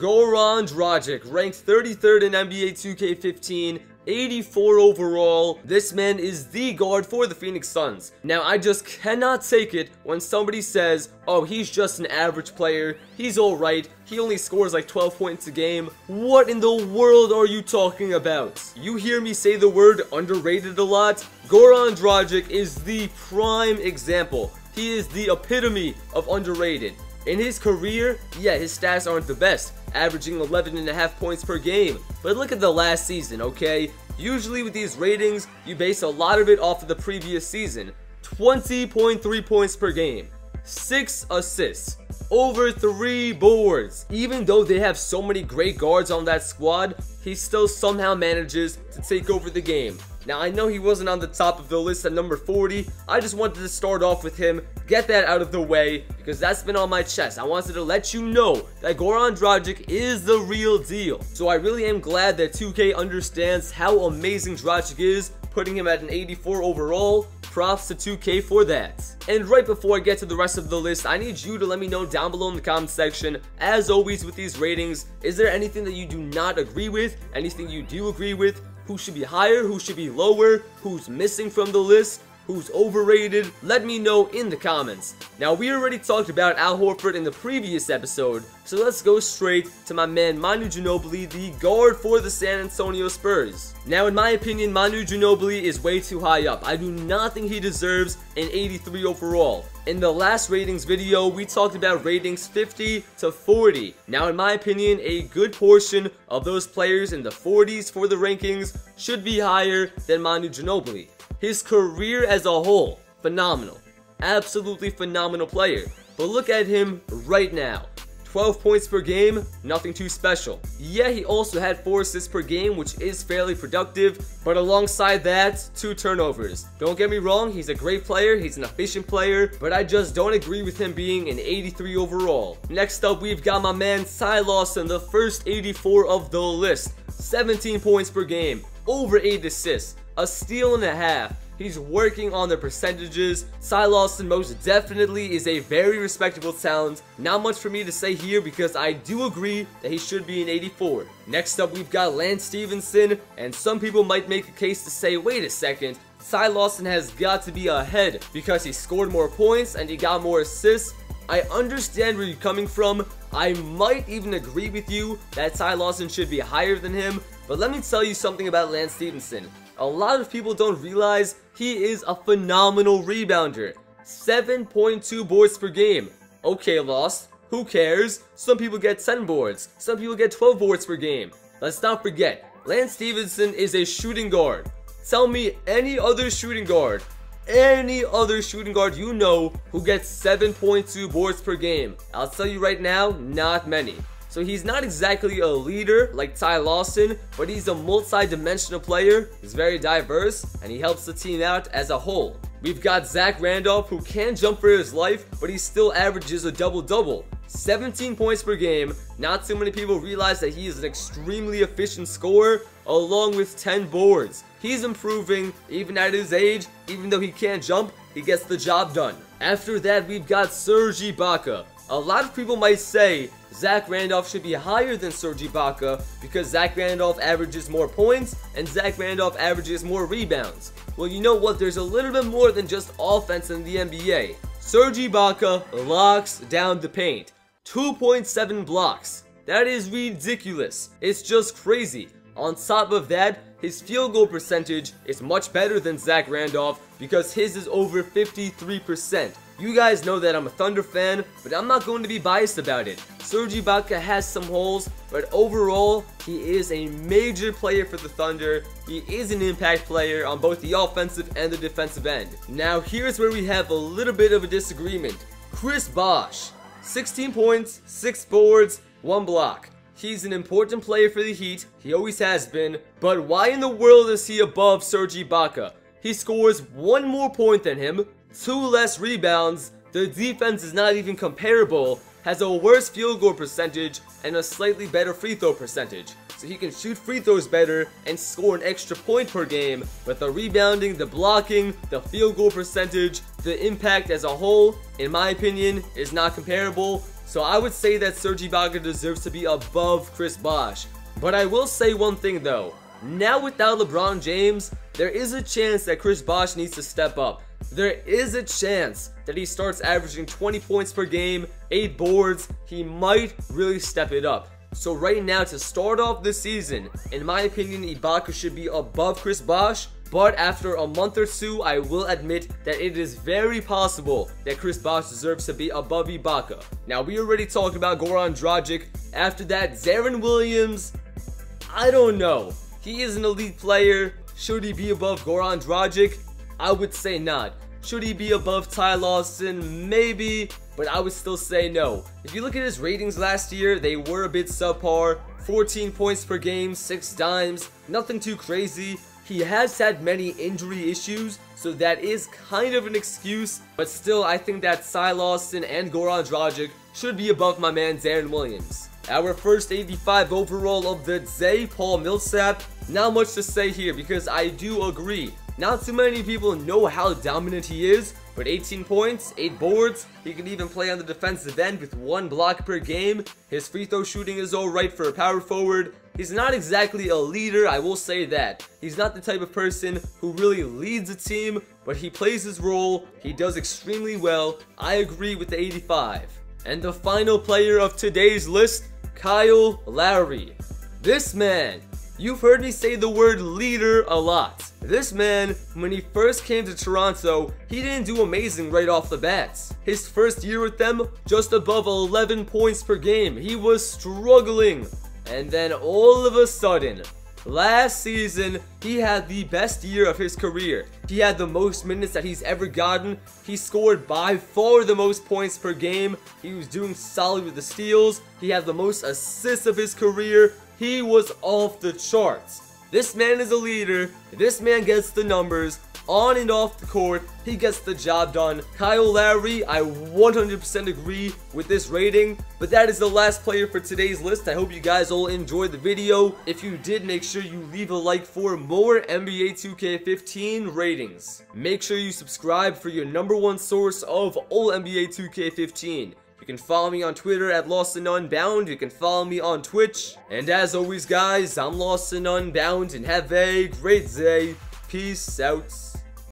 Goran Dragic, ranked 33rd in NBA 2K15, 84 overall. This man is the guard for the Phoenix Suns. Now, I just cannot take it when somebody says, oh, he's just an average player, he's alright, he only scores like 12 points a game. What in the world are you talking about? You hear me say the word underrated a lot? Goran Dragic is the prime example. He is the epitome of underrated. In his career, yeah, his stats aren't the best, averaging 11.5 points per game. But look at the last season, okay? Usually with these ratings, you base a lot of it off of the previous season. 20.3 points per game, 6 assists, over 3 boards. Even though they have so many great guards on that squad, he still somehow manages to take over the game. Now, I know he wasn't on the top of the list at number 40. I just wanted to start off with him, get that out of the way, because that's been on my chest. I wanted to let you know that Goran Dragic is the real deal. So I really am glad that 2K understands how amazing Dragic is, putting him at an 84 overall. Props to 2K for that. And right before I get to the rest of the list, I need you to let me know down below in the comment section, as always with these ratings, is there anything that you do not agree with, anything you do agree with? Who should be higher, who should be lower, who's missing from the list, who's overrated? Let me know in the comments. Now, we already talked about Al Horford in the previous episode, so let's go straight to my man Manu Ginobili, the guard for the San Antonio Spurs. Now, in my opinion, Manu Ginobili is way too high up. I do not think he deserves an 83 overall. In the last ratings video, we talked about ratings 50 to 40. Now, in my opinion, a good portion of those players in the 40s for the rankings should be higher than Manu Ginobili. His career as a whole, phenomenal. Absolutely phenomenal player. But look at him right now. 12 points per game, nothing too special. Yeah, he also had 4 assists per game, which is fairly productive, but alongside that, 2 turnovers. Don't get me wrong, he's a great player, he's an efficient player, but I just don't agree with him being an 83 overall. Next up, we've got my man Cy Lawson, the first 84 of the list. 17 points per game, over 8 assists, a steal and a half. He's working on the percentages. Cy Lawson most definitely is a very respectable talent. Not much for me to say here because I do agree that he should be an 84. Next up, we've got Lance Stevenson, and some people might make a case to say, wait a second, Cy Lawson has got to be ahead because he scored more points and he got more assists. I understand where you're coming from. I might even agree with you that Cy Lawson should be higher than him, but let me tell you something about Lance Stevenson. A lot of people don't realize he is a phenomenal rebounder. 7.2 boards per game. Okay, Lost, who cares? Some people get 10 boards. Some people get 12 boards per game. Let's not forget, Lance Stevenson is a shooting guard. Tell me any other shooting guard you know who gets 7.2 boards per game. I'll tell you right now, not many. So he's not exactly a leader like Cy Lawson, but he's a multi-dimensional player. He's very diverse, and he helps the team out as a whole. We've got Zach Randolph, who can jump for his life, but he still averages a double-double. 17 points per game. Not too many people realize that he is an extremely efficient scorer, along with 10 boards. He's improving, even at his age. Even though he can't jump, he gets the job done. After that, we've got Serge Ibaka. A lot of people might say Zach Randolph should be higher than Serge Ibaka because Zach Randolph averages more points and Zach Randolph averages more rebounds. Well, you know what? There's a little bit more than just offense in the NBA. Serge Ibaka locks down the paint. 2.7 blocks. That is ridiculous. It's just crazy. On top of that, his field goal percentage is much better than Zach Randolph because his is over 53%. You guys know that I'm a Thunder fan, but I'm not going to be biased about it. Serge Ibaka has some holes, but overall, he is a major player for the Thunder. He is an impact player on both the offensive and the defensive end. Now, here's where we have a little bit of a disagreement. Chris Bosh, 16 points, 6 boards, 1 block. He's an important player for the Heat, he always has been, but why in the world is he above Serge Ibaka? He scores 1 more point than him, 2 less rebounds, the defense is not even comparable, has a worse field goal percentage, and a slightly better free throw percentage. So he can shoot free throws better and score an extra point per game, but the rebounding, the blocking, the field goal percentage, the impact as a whole, in my opinion, is not comparable. So I would say that Serge Ibaka deserves to be above Chris Bosh. But I will say one thing though. Now without LeBron James, there is a chance that Chris Bosh needs to step up. There is a chance that he starts averaging 20 points per game, 8 boards. He might really step it up. So right now, to start off this season, in my opinion, Ibaka should be above Chris Bosh. But after a month or two, I will admit that it is very possible that Chris Bosh deserves to be above Ibaka. Now, we already talked about Goran Dragic. After that, Zarin Williams, I don't know. He is an elite player. Should he be above Goran Dragic? I would say not. Should he be above Ty Lawson? Maybe, but I would still say no. If you look at his ratings last year, they were a bit subpar. 14 points per game, 6 dimes, nothing too crazy. He has had many injury issues, so that is kind of an excuse. But still, I think that Ty Lawson and Goran Dragic should be above my man Zarin Williams. Our first 85 overall of the day, Paul Millsap. Not much to say here because I do agree. Not too many people know how dominant he is, but 18 points, 8 boards, he can even play on the defensive end with 1 block per game. His free throw shooting is alright for a power forward. He's not exactly a leader, I will say that. He's not the type of person who really leads a team, but he plays his role, he does extremely well. I agree with the 85. And the final player of today's list, Kyle Lowry. This man, you've heard me say the word leader a lot. This man, when he first came to Toronto, he didn't do amazing right off the bat. His first year with them, just above 11 points per game. He was struggling. And then all of a sudden, last season, he had the best year of his career. He had the most minutes that he's ever gotten. He scored by far the most points per game. He was doing solid with the steals. He had the most assists of his career. He was off the charts. This man is a leader. This man gets the numbers. On and off the court, he gets the job done. Kyle Lowry, I 100% agree with this rating. But that is the last player for today's list. I hope you guys all enjoyed the video. If you did, make sure you leave a like for more NBA 2K15 ratings. Make sure you subscribe for your #1 source of all NBA 2K15. You can follow me on Twitter at LostNUnbound. You can follow me on Twitch. And as always, guys, I'm LostNUnbound, and have a great day. Peace out.